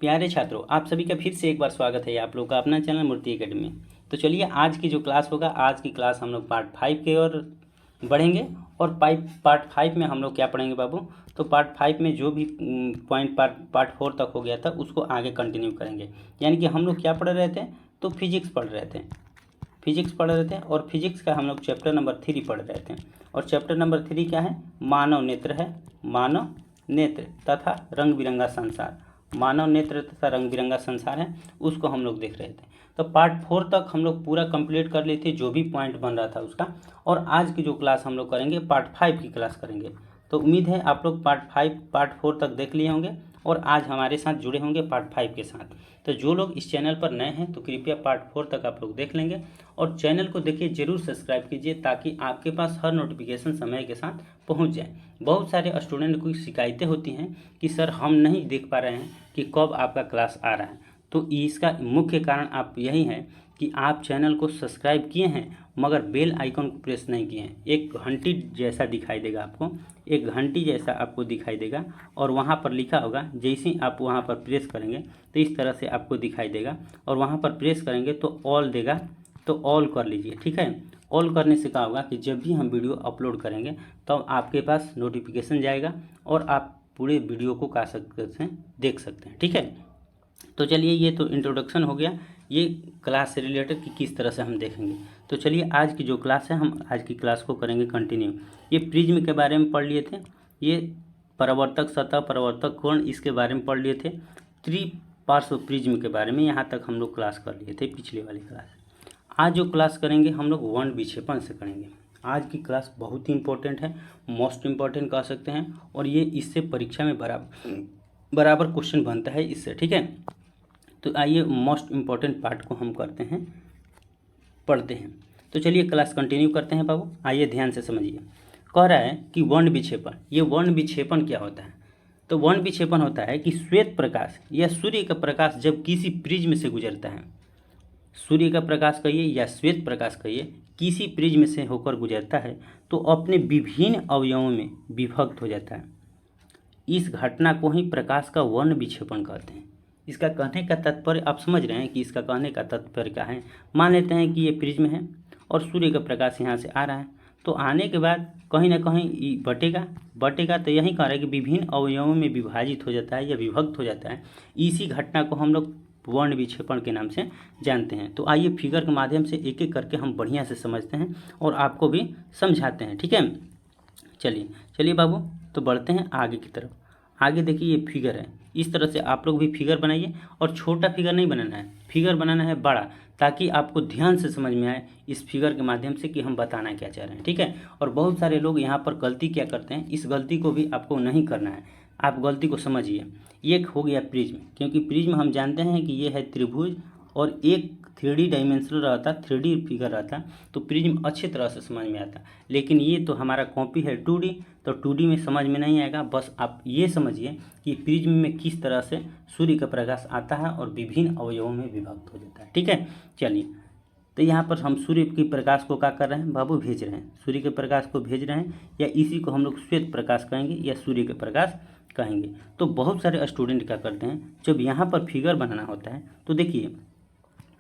प्यारे छात्रों, आप सभी का फिर से एक बार स्वागत है आप लोग का अपना चैनल मूर्ति एकेडमी में। तो चलिए आज की जो क्लास होगा, आज की क्लास हम लोग पार्ट 5 की ओर बढ़ेंगे। और पार्ट 5 में हम लोग क्या पढ़ेंगे बाबू? तो पार्ट 5 में जो भी पॉइंट पार्ट 4 तक हो गया था उसको आगे कंटिन्यू करेंगे। यानी कि हम लोग क्या पढ़ रहे थे? तो फिजिक्स पढ़ रहे थे, और फिजिक्स का हम लोग चैप्टर नंबर 3 पढ़ रहे थे। और चैप्टर नंबर 3 क्या है? मानव नेत्र है। मानव नेत्र तथा रंग बिरंगा संसार, मानव नेत्र तथा रंग बिरंगा संसार है, उसको हम लोग देख रहे थे। तो पार्ट 4 तक हम लोग पूरा कंप्लीट कर लिए थे, जो भी पॉइंट बन रहा था उसका। और आज की जो क्लास हम लोग करेंगे पार्ट 5 की क्लास करेंगे। तो उम्मीद है आप लोग पार्ट 4 तक देख लिए होंगे और आज हमारे साथ जुड़े होंगे पार्ट 5 के साथ। तो जो लोग इस चैनल पर नए हैं तो कृपया पार्ट 4 तक आप लोग देख लेंगे और चैनल को देखिए, जरूर सब्सक्राइब कीजिए ताकि आपके पास हर नोटिफिकेशन समय के साथ पहुंच जाए। बहुत सारे स्टूडेंट को शिकायतें होती हैं कि सर हम नहीं देख पा रहे हैं कि कब आपका क्लास आ रहा है। तो इसका मुख्य कारण आप यही है कि आप चैनल को सब्सक्राइब किए हैं मगर बेल आइकन को प्रेस नहीं किए हैं। एक घंटी जैसा दिखाई देगा आपको, एक घंटी जैसा आपको दिखाई देगा और वहाँ पर लिखा होगा, जैसे ही आप वहाँ पर प्रेस करेंगे तो इस तरह से आपको दिखाई देगा और वहाँ पर प्रेस करेंगे तो ऑल देगा, तो ऑल कर लीजिए, ठीक है। ऑल करने से क्या होगा कि जब भी हम वीडियो अपलोड करेंगे तो आपके पास नोटिफिकेशन जाएगा और आप पूरे वीडियो को का सकते हैं, देख सकते हैं, ठीक है। तो चलिए, ये तो इंट्रोडक्शन हो गया ये क्लास से रिलेटेड कि किस तरह से हम देखेंगे। तो चलिए आज की जो क्लास है, हम आज की क्लास को करेंगे कंटिन्यू। ये प्रिज्म के बारे में पढ़ लिए थे, ये परावर्तक सतह, परावर्तक कोण, इसके बारे में पढ़ लिए थे। त्रिपार्श्व प्रिज्म के बारे में यहाँ तक हम लोग क्लास कर लिए थे पिछले वाली क्लास। आज जो क्लास करेंगे हम लोग वर्ण विक्षेपण से करेंगे। आज की क्लास बहुत ही इंपॉर्टेंट है, मोस्ट इम्पॉर्टेंट कह सकते हैं, और ये इससे परीक्षा में बराबर क्वेश्चन बनता है इससे, ठीक है। तो आइए मोस्ट इम्पॉर्टेंट पार्ट को हम करते हैं, पढ़ते हैं। तो चलिए क्लास कंटिन्यू करते हैं बाबू। आइए ध्यान से समझिए। कह रहा है कि वर्ण विक्षेपण, ये वर्ण विक्षेपण क्या होता है? तो वर्ण विक्षेपण होता है कि श्वेत प्रकाश या सूर्य का प्रकाश जब किसी प्रिज्म से गुजरता है, सूर्य का प्रकाश कहिए या श्वेत प्रकाश कहिए, किसी प्रिज्म से होकर गुजरता है तो अपने विभिन्न अवयवों में विभक्त हो जाता है। इस घटना को ही प्रकाश का वर्ण विक्षेपण कहते हैं। इसका कहने का तात्पर्य आप समझ रहे हैं कि इसका कहने का तात्पर्य क्या है। मान लेते हैं कि ये प्रिज्म है और सूर्य का प्रकाश यहाँ से आ रहा है, तो आने के बाद कहीं ना कहीं बटेगा तो यही कह रहा है कि विभिन्न अवयवों में विभाजित हो जाता है या विभक्त हो जाता है। इसी घटना को हम लोग वर्ण विक्षेपण के नाम से जानते हैं। तो आइए फिगर के माध्यम से एक एक करके हम बढ़िया से समझते हैं और आपको भी समझाते हैं, ठीक है। चलिए बाबू, तो बढ़ते हैं आगे की तरफ। आगे देखिए, ये फिगर है, इस तरह से आप लोग भी फिगर बनाइए। और छोटा फिगर नहीं बनाना है, फिगर बनाना है बड़ा, ताकि आपको ध्यान से समझ में आए इस फिगर के माध्यम से कि हम बताना क्या चाह रहे हैं, ठीक है। और बहुत सारे लोग यहाँ पर गलती क्या करते हैं, इस गलती को भी आपको नहीं करना है। आप गलती को समझिए। एक हो गया प्रिज्म, क्योंकि प्रिज्म हम जानते हैं कि ये है त्रिभुज और एक 3D डायमेंशनल रहता, 3D फिगर रहता, तो प्रिज्म अच्छी तरह से समझ में आता। लेकिन ये तो हमारा कॉपी है 2D, तो 2D में समझ में नहीं आएगा। बस आप ये समझिए कि प्रिज्म में किस तरह से सूर्य का प्रकाश आता है और विभिन्न अवयवों में विभक्त हो जाता है, ठीक है। चलिए, तो यहाँ पर हम सूर्य के प्रकाश को क्या कर रहे हैं बाबू? भेज रहे हैं, सूर्य के प्रकाश को भेज रहे हैं, या इसी को हम लोग श्वेत प्रकाश कहेंगे या सूर्य के प्रकाश कहेंगे। तो बहुत सारे स्टूडेंट क्या करते हैं, जब यहाँ पर फिगर बनाना होता है तो देखिए,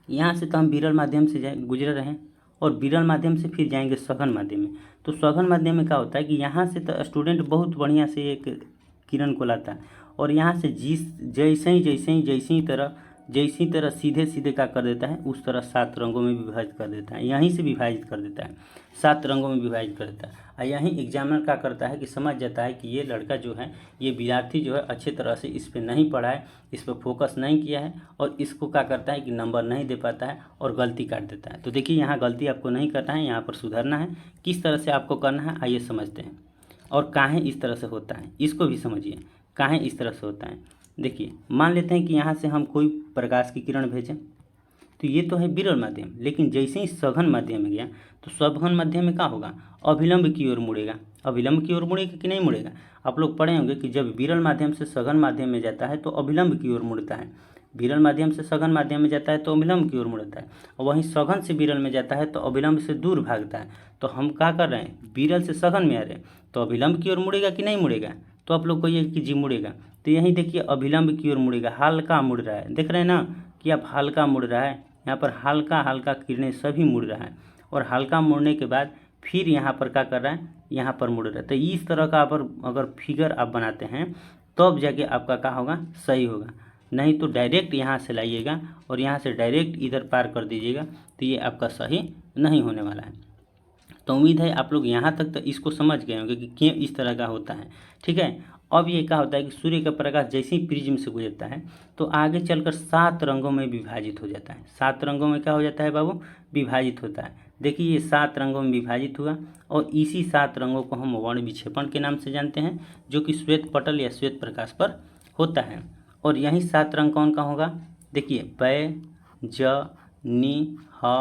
यहाँ से तो हम विरल माध्यम से गुजर रहे हैं और विरल माध्यम से फिर जाएंगे सघन माध्यम में। तो सघन माध्यम में क्या होता है कि यहाँ से तो स्टूडेंट बहुत बढ़िया से एक किरण को लाता है और यहाँ से जैसी तरह सीधे सीधे क्या कर देता है, उस तरह 7 रंगों में विभाजित कर देता है, यहीं से विभाजित कर देता है, 7 रंगों में विभाजित कर देता है। और यहीं एग्जामिनर क्या करता है कि समझ जाता है कि ये लड़का जो है, ये विद्यार्थी जो है अच्छी तरह से इस पर नहीं पढ़ा है, इस पर फोकस नहीं किया है और इसको क्या करता है कि नंबर नहीं दे पाता है और गलती काट देता है। तो देखिए, यहाँ गलती आपको नहीं करना है, यहाँ पर सुधरना है। किस तरह से आपको करना है आइए समझते हैं। और काहे इस तरह से होता है इसको भी समझिए, काहे इस तरह से होता है। देखिए, मान लेते हैं कि यहाँ से हम कोई प्रकाश की किरण भेजें, तो ये तो है विरल माध्यम, लेकिन जैसे ही सघन माध्यम में गया तो सघन माध्यम में क्या होगा, अभिलंब की ओर मुड़ेगा। अभिलंब की ओर मुड़ेगा कि नहीं मुड़ेगा? आप लोग पढ़े होंगे कि जब विरल माध्यम से सघन माध्यम में जाता है तो अभिलंब की ओर मुड़ता है, विरल माध्यम से सघन माध्यम में जाता है तो अभिलंब की ओर मुड़ता है, और वहीं सघन से विरल में जाता है तो अभिलंब से दूर भागता है। तो हम क्या कर रहे हैं, विरल से सघन में आ रहे हैं तो अभिलंब की ओर मुड़ेगा कि नहीं मुड़ेगा? तो आप लोग कहिए कि जी मुड़ेगा, तो यहीं देखिए अभिलंब की ओर मुड़ेगा, हल्का मुड़ रहा है, देख रहे हैं ना कि अब हल्का मुड़ रहा है, यहाँ पर हल्का हल्का किरणें सभी मुड़ रहा है, और हल्का मुड़ने के बाद फिर यहाँ पर क्या कर रहा है, यहाँ पर मुड़ रहा है। तो इस तरह का अगर फिगर आप बनाते हैं तब जाके आपका क्या होगा, सही होगा, नहीं तो डायरेक्ट यहाँ से लाइएगा और यहाँ से डायरेक्ट इधर पार कर दीजिएगा तो ये आपका सही नहीं होने वाला है। तो उम्मीद है आप लोग यहाँ तक तो इसको समझ गए होंगे कि क्यों इस तरह का होता है। ठीक है, अब ये क्या होता है कि सूर्य का प्रकाश जैसे ही प्रिज्म से गुजरता है तो आगे चलकर 7 रंगों में विभाजित हो जाता है। 7 रंगों में क्या हो जाता है बाबू, विभाजित होता है। देखिए ये 7 रंगों में विभाजित हुआ और इसी 7 रंगों को हम वर्ण विक्षेपण के नाम से जानते हैं, जो कि श्वेत पटल या श्वेत प्रकाश पर होता है। और यही 7 रंग कौन का होगा, देखिए बै ज नी ह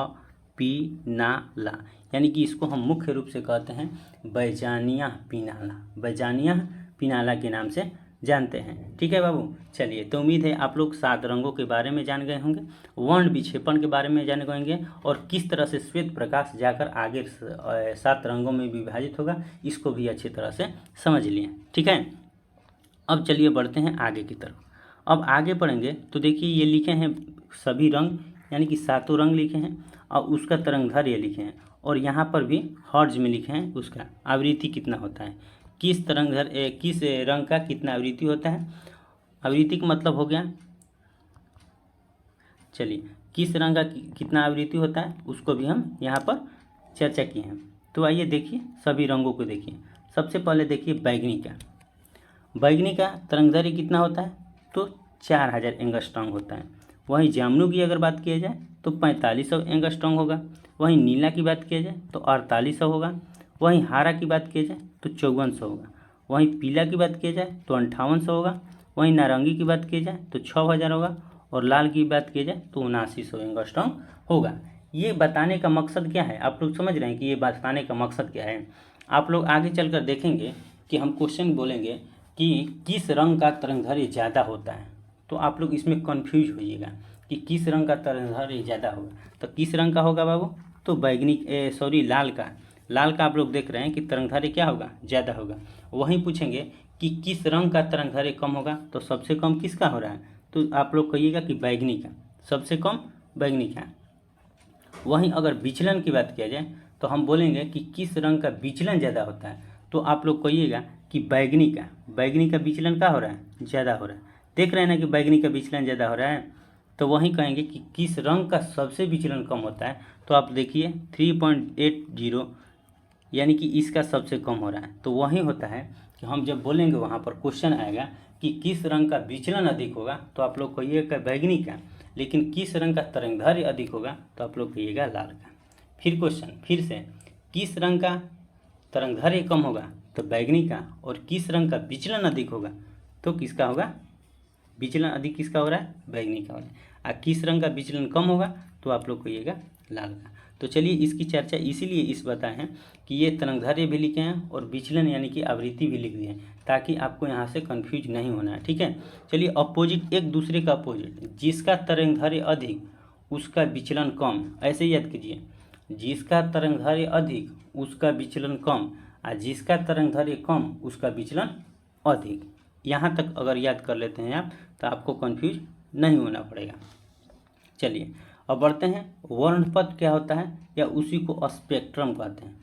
पी ना ला, यानी कि इसको हम मुख्य रूप से कहते हैं बैजानिया पिनाला, बैजानिया पिनाला के नाम से जानते हैं। ठीक है बाबू, चलिए तो उम्मीद है आप लोग 7 रंगों के बारे में जान गए होंगे, वर्ण विक्षेपण के बारे में जान गए होंगे, और किस तरह से श्वेत प्रकाश जाकर आगे 7 रंगों में विभाजित होगा इसको भी अच्छी तरह से समझ लिए। ठीक है, अब चलिए बढ़ते हैं आगे की तरफ। अब आगे बढ़ेंगे तो देखिए ये लिखे हैं सभी रंग, यानी कि 7 रंग लिखे हैं, और उसका तरंगदैर्घ्य लिखे हैं, और यहाँ पर भी हर्ट्ज में लिखे हैं उसका आवृत्ति कितना होता है, किस तरंगदैर्घ्य किस रंग का कितना आवृत्ति होता है। आवृत्ति का मतलब हो गया, चलिए किस रंग का कितना आवृत्ति होता है उसको भी हम यहाँ पर चर्चा किए हैं। तो आइए देखिए सभी रंगों को देखिए। सबसे पहले देखिए बैगनी का तरंगदैर्घ्य कितना होता है, तो 4000 एंगस्ट्रॉन्ग होता है। वहीं जामुनी की अगर बात किया जाए तो 4500 एंगस्ट्रॉन्ग होगा। वहीं नीला की बात किया जाए तो 4800 होगा। वहीं हरा की बात किया जाए तो 5400 होगा। वहीं पीला की बात किया जाए तो 5800 होगा। वहीं नारंगी की बात की जाए तो 6000 होगा, और लाल की बात की जाए तो 7900 एंगस्ट्रॉन्ग होगा। ये बताने का मकसद क्या है, आप लोग समझ रहे हैं कि ये बताने का मकसद क्या है। आप लोग आगे चलकर देखेंगे कि हम क्वेश्चन बोलेंगे कि किस रंग का तरंगदैर्घ्य ज़्यादा होता है, तो आप लोग इसमें कन्फ्यूज होइएगा कि किस रंग का तरंगदैर्घ्य ज़्यादा होगा। तो किस रंग का होगा बाबू, तो लाल का आप लोग देख रहे हैं कि तरंगदैर्घ्य क्या होगा, ज़्यादा होगा। वहीं पूछेंगे कि किस रंग का तरंगदैर्घ्य कम होगा, तो सबसे कम किसका हो रहा है, तो आप लोग कहिएगा कि बैगनी का, सबसे कम बैगनी का। वहीं अगर विचलन की बात किया जाए तो हम बोलेंगे कि किस रंग का विचलन ज़्यादा होता है, तो आप लोग कहिएगा कि बैगनी का विचलन क्या हो रहा है, ज़्यादा हो रहा है। देख रहे हैं ना कि बैगनी का विचलन ज़्यादा हो रहा है। तो वहीं कहेंगे कि किस रंग का सबसे विचलन कम होता है, तो आप देखिए 3.80, यानी कि इसका सबसे कम हो रहा है। तो वहीं होता है कि हम जब बोलेंगे वहाँ पर क्वेश्चन आएगा कि किस रंग का विचलन अधिक होगा, तो आप लोग कहिएगा बैगनी का, लेकिन किस रंग का तरंगदैर्घ्य अधिक होगा, तो आप लोग कहिएगा लाल का। फिर क्वेश्चन फिर से, किस रंग का तरंगदैर्घ्य कम होगा, तो बैगनी का, और किस रंग का विचलन अधिक होगा, तो किसका होगा, विचलन अधिक किसका हो रहा है, बैगनी का हो रहा है। और किस रंग का विचलन कम होगा, तो आप लोग कहिएगा लाल का। तो चलिए इसकी चर्चा इसीलिए इस बताए हैं कि ये तरंगदैर्घ्य भी लिखे हैं और विचलन यानी कि आवृत्ति भी लिख दिए, ताकि आपको यहाँ से कंफ्यूज नहीं होना है। ठीक है, चलिए अपोजिट, एक दूसरे का अपोजिट, जिसका तरंगदैर्घ्य अधिक उसका विचलन कम, ऐसे याद कीजिए, जिसका तरंगदैर्घ्य अधिक उसका विचलन कम, और जिसका तरंगदैर्घ्य कम उसका विचलन अधिक। यहाँ तक अगर याद कर लेते हैं आप तो आपको कंफ्यूज नहीं होना पड़ेगा। चलिए अब बढ़ते हैं, वर्णपट क्या होता है, या उसी को स्पेक्ट्रम कहते हैं।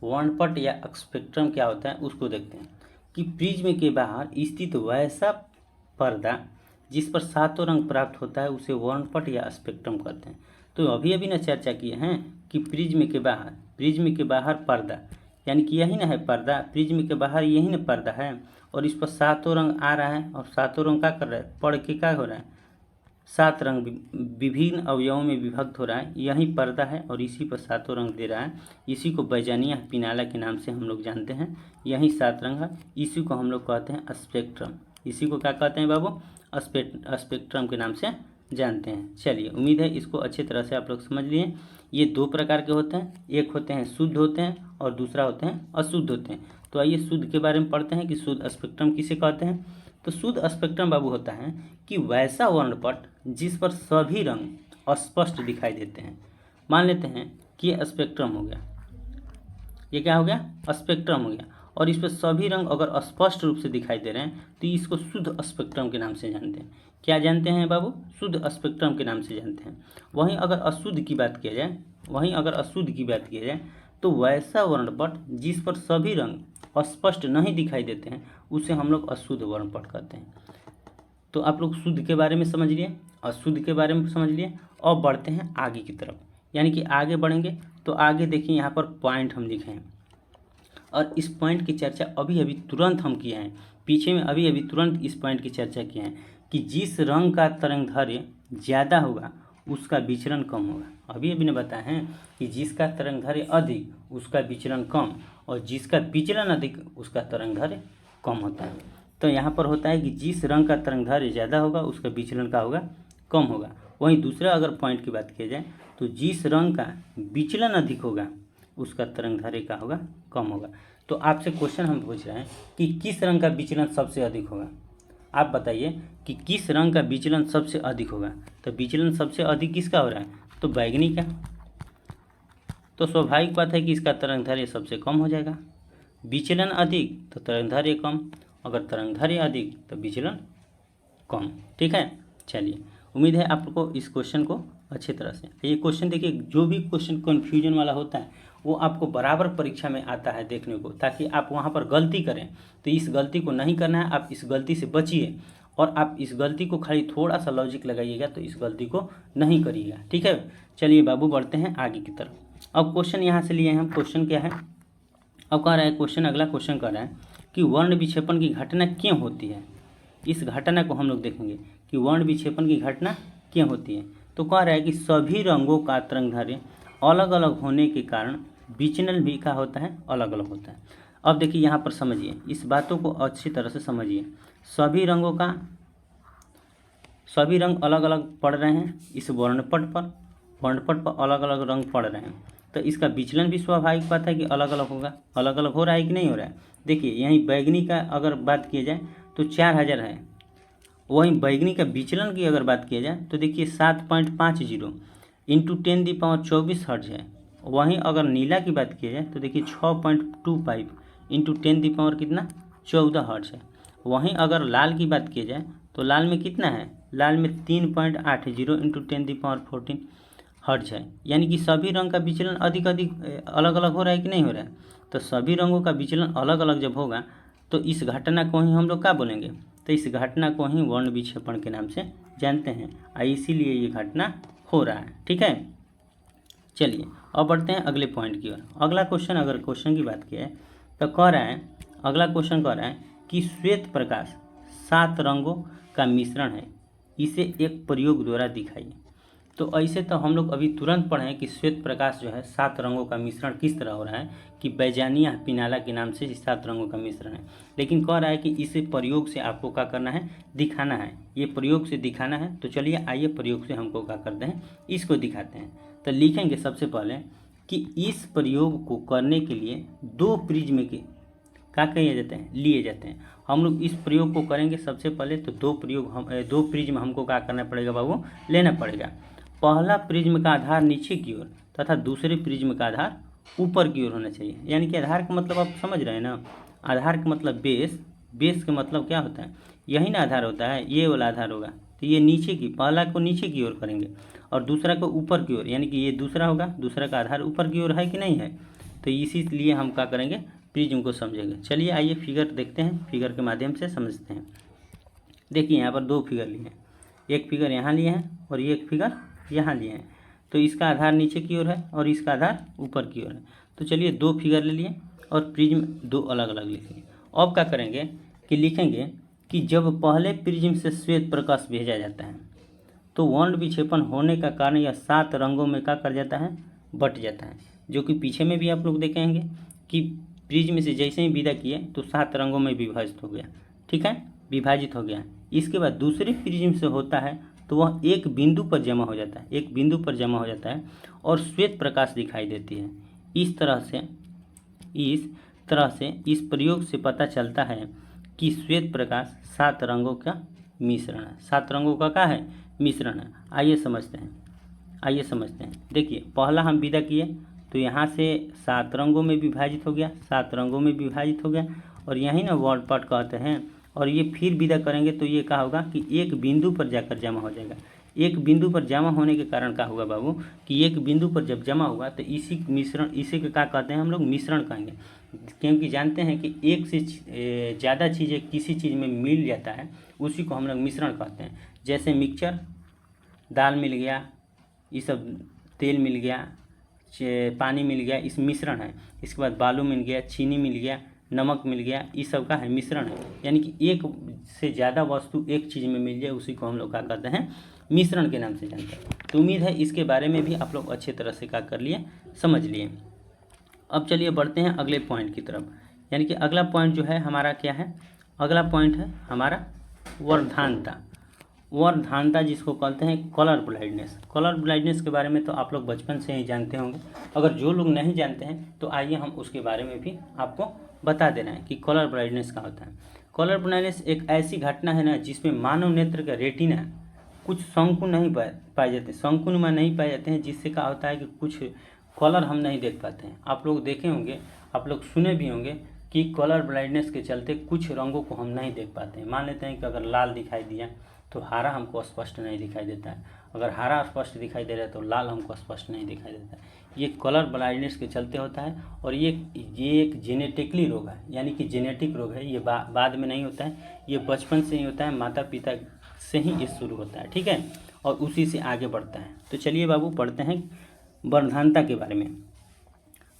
वर्णपट या स्पेक्ट्रम क्या होता है उसको देखते हैं कि प्रिज्म के बाहर स्थित वैसा पर्दा जिस पर 7 रंग प्राप्त होता है उसे वर्णपट या स्पेक्ट्रम कहते हैं। तो अभी ना चर्चा किए हैं कि प्रिज्म के बाहर पर्दा, यानी कि यही ना है पर्दा, प्रिज्म के बाहर यही ना पर्दा है, और इस पर 7 रंग आ रहा है, और 7 रंग क्या कर रहा है, पढ़ के क्या हो रहा है, 7 रंग विभिन्न अवयवों में विभक्त हो रहा है, यही पर्दा है और इसी पर 7 रंग दे रहा है। इसी को बैजानिया पिनाला के नाम से हम लोग जानते हैं, यही 7 रंग है, इसी को हम लोग कहते हैं स्पेक्ट्रम। इसी को क्या कहते हैं बाबू, स्पेक्ट्रम के नाम से जानते हैं। चलिए उम्मीद है इसको अच्छी तरह से आप लोग समझ लिए। ये 2 प्रकार के होते हैं, एक होते हैं शुद्ध होते हैं और दूसरा होते हैं अशुद्ध होते हैं। तो आइए शुद्ध के बारे में पढ़ते हैं कि शुद्ध स्पेक्ट्रम किसे कहते हैं। तो शुद्ध स्पेक्ट्रम बाबू होता है कि वैसा वर्णपट जिस पर सभी रंग स्पष्ट दिखाई देते हैं। मान लेते हैं कि ये स्पेक्ट्रम हो गया, ये क्या हो गया, स्पेक्ट्रम हो गया, और इस पर सभी रंग अगर स्पष्ट रूप से दिखाई दे रहे हैं तो इसको शुद्ध स्पेक्ट्रम के नाम से जानते हैं। क्या जानते हैं बाबू? शुद्ध स्पेक्ट्रम के नाम से जानते हैं। वहीं अगर अशुद्ध की बात किया जाए तो वैसा वर्णपट जिस पर सभी रंग स्पष्ट नहीं दिखाई देते हैं उसे हम लोग अशुद्ध वर्णपट कहते हैं। तो आप लोग शुद्ध के बारे में समझ लिए, अशुद्ध के बारे में समझ लिए। अब बढ़ते हैं आगे की तरफ, यानी कि आगे बढ़ेंगे तो आगे देखिए यहाँ पर पॉइंट हम लिखे हैं और इस पॉइंट की चर्चा अभी अभी तुरंत हम किए हैं, पीछे में अभी अभी तुरंत इस पॉइंट की चर्चा किए हैं कि जिस रंग का तरंगदैर्घ्य ज़्यादा होगा उसका विचलन कम होगा। अभी अभी ने बताया है कि जिसका तरंगदैर्घ्य अधिक उसका विचलन कम और जिसका विचलन अधिक उसका तरंगदैर्घ्य कम होता है। तो यहाँ पर होता है कि जिस रंग का तरंगदैर्घ्य ज़्यादा होगा उसका विचलन का होगा कम होगा। वहीं दूसरा अगर पॉइंट की बात किया जाए तो जिस रंग का विचलन अधिक होगा उसका तरंगदैर्घ्य का होगा कम होगा। तो आपसे क्वेश्चन हम पूछ रहे हैं कि किस रंग का विचलन सबसे अधिक होगा? आप बताइए कि किस रंग का विचलन सबसे अधिक होगा। तो विचलन सबसे अधिक किसका हो रहा है? तो बैगनी का। तो स्वाभाविक बात है कि इसका तरंगदैर्घ्य सबसे कम हो जाएगा। विचलन अधिक तो तरंगदैर्घ्य कम, अगर तरंगदैर्घ्य अधिक तो विचलन कम। ठीक है, चलिए उम्मीद है आपको इस क्वेश्चन को अच्छी तरह से, ये क्वेश्चन देखिए, जो भी क्वेश्चन कन्फ्यूजन वाला होता है वो आपको बराबर परीक्षा में आता है देखने को, ताकि आप वहाँ पर गलती करें तो इस गलती को नहीं करना है, आप इस गलती से बचिए और आप इस गलती को खाली थोड़ा सा लॉजिक लगाइएगा तो इस गलती को नहीं करिएगा। ठीक है, चलिए बाबू बढ़ते हैं आगे की तरफ। अब क्वेश्चन यहाँ से लिए हैं हम, क्वेश्चन क्या है? अब कह रहा है क्वेश्चन, अगला क्वेश्चन कह रहा है कि वर्ण विक्षेपण की घटना क्यों होती है। इस घटना को हम लोग देखेंगे कि वर्ण विक्षेपण की घटना क्यों होती है। तो कह रहा है कि सभी रंगों का तरंगदैर्घ्य अलग अलग होने के कारण विचलन भी क्या होता है? अलग अलग होता है। अब देखिए यहाँ पर समझिए, इस बातों को अच्छी तरह से समझिए। सभी रंग अलग अलग पड़ रहे हैं इस वर्णपट पर अलग अलग रंग पड़ रहे हैं, तो इसका विचलन भी स्वाभाविक बात है कि अलग अलग होगा। अलग अलग हो रहा है कि नहीं हो रहा है? देखिए यहीं बैगनी का अगर बात किया जाए तो 4000 है, वहीं बैगनी का विचलन की अगर बात किया जाए तो देखिए 7.50 इंटू 10⁻24 हर्ट्ज है। वहीं अगर नीला की बात किया जाए तो देखिए 6.25 इंटू 10 कितना 14 हर्ट्ज है। वहीं अगर लाल की बात किया जाए तो लाल में कितना है? लाल में 3.80 इंटू 10⁻14 हर्ट्ज है। यानी कि सभी रंग का विचलन अधिक अलग अलग हो रहा है कि नहीं हो रहा है? तो सभी रंगों का विचलन अलग अलग जब होगा तो इस घटना को ही हम लोग क्या बोलेंगे? तो इस घटना को ही वर्ण विक्षेपण के नाम से जानते हैं, इसीलिए ये घटना हो रहा है। ठीक है, चलिए अब बढ़ते हैं अगले पॉइंट की ओर। अगला क्वेश्चन, अगर क्वेश्चन की बात की है तो कह रहा है, अगला क्वेश्चन कह रहा है कि श्वेत प्रकाश 7 रंगों का मिश्रण है, इसे एक प्रयोग द्वारा दिखाइए। तो ऐसे तो हम लोग अभी तुरंत पढ़े कि श्वेत प्रकाश जो है 7 रंगों का मिश्रण किस तरह हो रहा है, कि बैजानिया पिनाला के नाम से 7 रंगों का मिश्रण है। लेकिन कह रहा है कि इसे प्रयोग से आपको क्या करना है? दिखाना है। ये प्रयोग से दिखाना है, तो चलिए आइए प्रयोग से हमको क्या करते हैं, इसको दिखाते हैं। तो लिखेंगे सबसे पहले कि इस प्रयोग को करने के लिए 2 प्रिज्म के क्या किए जाते हैं? लिए जाते हैं। हम लोग इस प्रयोग को करेंगे सबसे पहले तो 2 प्रिज्म हमको क्या करना पड़ेगा बाबू? लेना पड़ेगा। पहला प्रिज्म का आधार नीचे की ओर तथा दूसरे प्रिज्म का आधार ऊपर की ओर होना चाहिए। यानी कि आधार का मतलब आप समझ रहे हैं ना? आधार का मतलब बेस का मतलब क्या होता है? यही ना आधार होता है, ये वाला आधार होगा। तो ये नीचे की, पहला को नीचे की ओर करेंगे और दूसरा को ऊपर की ओर, यानी कि ये दूसरा होगा, दूसरा का आधार ऊपर की ओर है कि नहीं है? तो इसीलिए हम क्या करेंगे? प्रिज्म को समझेंगे। चलिए आइए फिगर देखते हैं, फिगर के माध्यम से समझते हैं। देखिए यहाँ पर 2 फिगर लिए हैं, एक फिगर यहाँ लिए हैं और एक फिगर यहाँ लिए हैं। तो इसका आधार नीचे की ओर है और इसका आधार ऊपर की ओर है। तो चलिए 2 फिगर ले लिए और प्रिज्म 2 अलग अलग लिखेंगे। अब क्या करेंगे कि लिखेंगे कि जब पहले प्रिज्म से श्वेत प्रकाश भेजा जाता है तो वर्ण विक्षेपण होने का कारण यह 7 रंगों में क्या कर जाता है? बट जाता है। जो कि पीछे में भी आप लोग देखेंगे कि प्रिज्म से जैसे ही विदा किए तो 7 रंगों में विभाजित हो गया। ठीक है, विभाजित हो गया। इसके बाद दूसरे प्रिज्म से होता है तो वह एक बिंदु पर जमा हो जाता है, एक बिंदु पर जमा हो जाता है और श्वेत प्रकाश दिखाई देती है। इस तरह से इस प्रयोग से पता चलता है कि श्वेत प्रकाश 7 रंगों का मिश्रण है। 7 रंगों का क्या है? मिश्रण है। आइए समझते हैं। देखिए पहला हम विदा किए तो तो यहाँ से 7 रंगों में विभाजित हो गया, 7 रंगों में विभाजित हो गया, और यही ना वर्ड पार्ट कहते हैं। और ये फिर विदा करेंगे तो ये क्या होगा कि एक बिंदु पर जाकर जमा हो जाएगा। एक बिंदु पर जमा होने के कारण क्या होगा बाबू कि एक बिंदु पर जब जमा होगा तो इसी मिश्रण, इसी को क्या कहते हैं हम लोग, मिश्रण कहेंगे। क्योंकि जानते हैं कि एक से ज़्यादा चीज़ें किसी चीज़ में मिल जाता है, उसी को हम लोग मिश्रण कहते हैं। जैसे मिक्सचर, दाल मिल गया, ये सब तेल मिल गया, पानी मिल गया, इस मिश्रण है। इसके बाद बालू मिल गया, चीनी मिल गया, नमक मिल गया, ये सब का है मिश्रण है। यानी कि एक से ज़्यादा वस्तु एक चीज़ में मिल जाए, उसी को हम लोग क्या कहते हैं, मिश्रण के नाम से जानते हैं। तो उम्मीद है इसके बारे में भी आप लोग अच्छे तरह से क्या कर लिए, समझ लिए। अब चलिए बढ़ते हैं अगले पॉइंट की तरफ। यानी कि अगला पॉइंट जो है हमारा क्या है, अगला पॉइंट है हमारा वर्धानता। वर्धानता जिसको कहते हैं कलर ब्लाइंडनेस। कलर ब्लाइंडनेस के बारे में तो आप लोग बचपन से ही जानते होंगे। अगर जो लोग नहीं जानते हैं तो आइए हम उसके बारे में भी आपको बता दे रहे हैं कि कलर ब्लाइंडनेस क्या होता है। कलर ब्लाइंडनेस एक ऐसी घटना है ना जिसमें मानव नेत्र का रेटिना कुछ शंकु नहीं पाए जाते, शंकुनुमा नहीं पाए जाते हैं, जिससे क्या होता है कि कुछ कलर हम नहीं देख पाते हैं। आप लोग देखे होंगे, आप लोग सुने भी होंगे कि कलर ब्लाइंडनेस के चलते कुछ रंगों को हम नहीं देख पाते हैं। मान लेते हैं कि अगर लाल दिखाई दिया तो हरा हमको स्पष्ट नहीं दिखाई देता है, अगर हरा स्पष्ट दिखाई दे रहा है तो लाल हमको स्पष्ट नहीं दिखाई देता है। ये कलर ब्लाइंडनेस के चलते होता है। और ये एक जेनेटिकली रोग है, यानी कि जेनेटिक रोग है। ये बाद में नहीं होता है, ये बचपन से ही होता है, माता पिता से ही ये शुरू होता है, ठीक है, और उसी से आगे बढ़ता है। तो चलिए बाबू पढ़ते हैं वर्धानता के बारे में।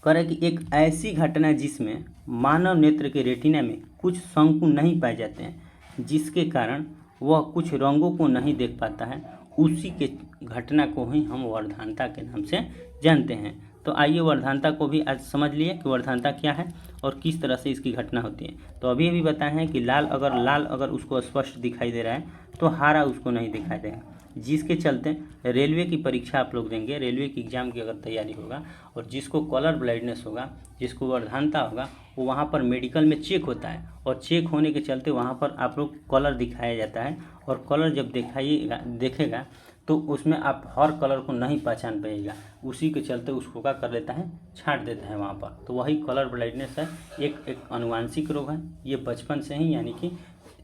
कह रहे कि एक ऐसी घटना जिसमें मानव नेत्र के रेटिना में कुछ शंकु नहीं पाए जाते हैं, जिसके कारण वह कुछ रंगों को नहीं देख पाता है, उसी के घटना को ही हम वर्धानता के नाम से जानते हैं। तो आइए वर्धानता को भी आज समझ लिए कि वर्धानता क्या है और किस तरह से इसकी घटना होती है। तो अभी बताए हैं कि लाल अगर उसको स्पष्ट दिखाई दे रहा है तो हरा उसको नहीं दिखाई देगा, जिसके चलते रेलवे की परीक्षा आप लोग देंगे, रेलवे की एग्ज़ाम की अगर तैयारी होगा और जिसको कलर ब्लाइंडनेस होगा, जिसको वर्धानता होगा, वो वहाँ पर मेडिकल में चेक होता है, और चेक होने के चलते वहाँ पर आप लोग कलर दिखाया जाता है। और कलर जब देखेगा तो उसमें आप हर कलर को नहीं पहचान पाएगा, उसी के चलते उसको क्या कर लेता है, छांट देता है वहाँ पर। तो वही कलर ब्लाइंडनेस है, एक अनुवांशिक रोग है। ये बचपन से ही यानी कि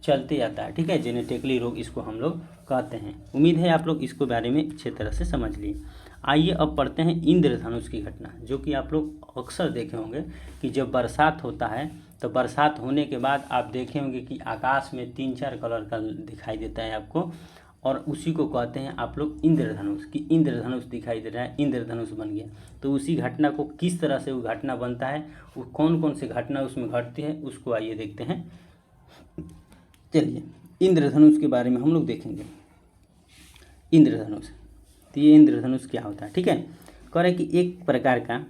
चलते जाता है, ठीक है, जेनेटिकली रोग इसको हम लोग कहते हैं। उम्मीद है आप लोग इसको बारे में अच्छे तरह से समझ लिए। आइए अब पढ़ते हैं इंद्रधनुष की घटना, जो कि आप लोग अक्सर देखे होंगे कि जब बरसात होता है तो बरसात होने के बाद आप देखे होंगे कि आकाश में 3-4 कलर का दिखाई देता है आपको, और उसी को कहते हैं आप लोग इंद्रधनुष, कि इंद्रधनुष दिखाई दे रहा है, इंद्रधनुष बन गया। तो उसी घटना को किस तरह से वो घटना बनता है, वो कौन कौन सी घटना उसमें घटती है, उसको आइए देखते हैं। चलिए इंद्रधनुष के बारे में हम लोग देखेंगे। इंद्रधनुष, तो ये इंद्रधनुष क्या होता है, ठीक है। कह रहे कि एक प्रकार का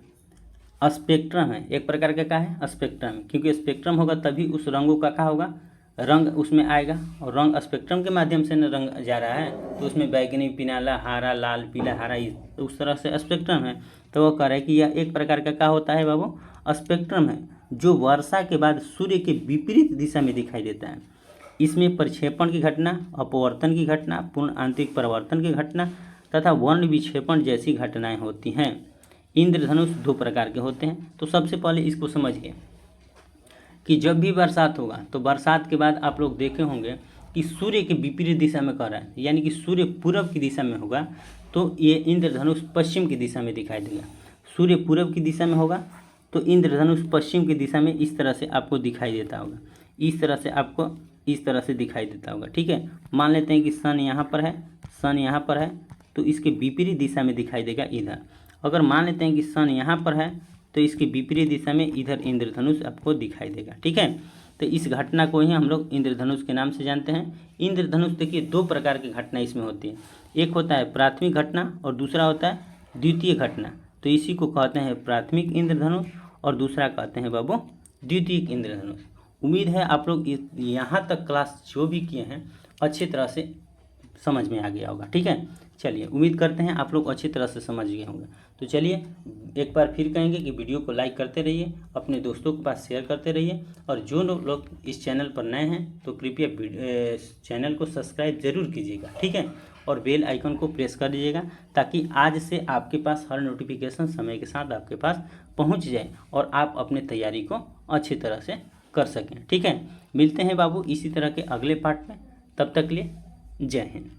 स्पेक्ट्रम है, एक प्रकार का क्या है, स्पेक्ट्रम। क्योंकि स्पेक्ट्रम होगा तभी उस रंगों का क्या होगा, रंग उसमें आएगा, और रंग स्पेक्ट्रम के माध्यम से न रंग जा रहा है, तो उसमें बैगनी, पिनाला, हरा, लाल, पीला, हरा, तो उस तरह से स्पेक्ट्रम है। तो वो कह रहे हैं कि यह एक प्रकार का क्या होता है बाबू, स्पेक्ट्रम है, जो वर्षा के बाद सूर्य के विपरीत दिशा में दिखाई देता है। इसमें प्रक्षेपण की घटना, अपवर्तन की घटना, पूर्ण आंतरिक परिवर्तन की घटना तथा वर्ण विक्षेपण जैसी घटनाएं होती हैं। इंद्रधनुष 2 प्रकार के होते हैं। तो सबसे पहले इसको समझिए कि जब भी बरसात होगा तो बरसात के बाद आप लोग देखे होंगे कि सूर्य के विपरीत दिशा में कर रहा है, यानी कि सूर्य पूरब की दिशा में होगा तो ये इंद्रधनुष पश्चिम की दिशा में दिखाई देगा। सूर्य पूरब की दिशा में होगा तो इंद्रधनुष पश्चिम की दिशा में इस तरह से आपको दिखाई देता होगा, इस तरह से आपको इस तरह से दिखाई देता होगा, ठीक है। मान लेते हैं कि सन यहाँ पर है, सन यहाँ पर है, तो इसके विपरीत दिशा में दिखाई देगा इधर। अगर मान लेते हैं कि सन यहाँ पर है तो इसके विपरीत दिशा में इधर इंद्रधनुष आपको दिखाई देगा, ठीक है। तो इस घटना को ही हम लोग इंद्रधनुष के नाम से जानते हैं। इंद्रधनुष देखिए 2 प्रकार की घटना इसमें होती है, एक होता है प्राथमिक घटना और दूसरा होता है द्वितीय घटना। तो इसी को कहते हैं प्राथमिक इंद्रधनुष और दूसरा कहते हैं बाबू द्वितीयक इंद्रधनुष। उम्मीद है आप लोग यहाँ तक क्लास जो भी किए हैं अच्छी तरह से समझ में आ गया होगा। ठीक है, चलिए उम्मीद करते हैं आप लोग अच्छी तरह से समझ गए होंगे। तो चलिए एक बार फिर कहेंगे कि वीडियो को लाइक करते रहिए, अपने दोस्तों के पास शेयर करते रहिए, और जो लोग इस चैनल पर नए हैं तो कृपया चैनल को सब्सक्राइब ज़रूर कीजिएगा। ठीक है, और बेल आइकन को प्रेस कर दीजिएगा ताकि आज से आपके पास हर नोटिफिकेशन समय के साथ आपके पास पहुंच जाए और आप अपने तैयारी को अच्छी तरह से कर सकें। ठीक है, मिलते हैं बाबू इसी तरह के अगले पार्ट में, तब तक के लिए जय हिंद।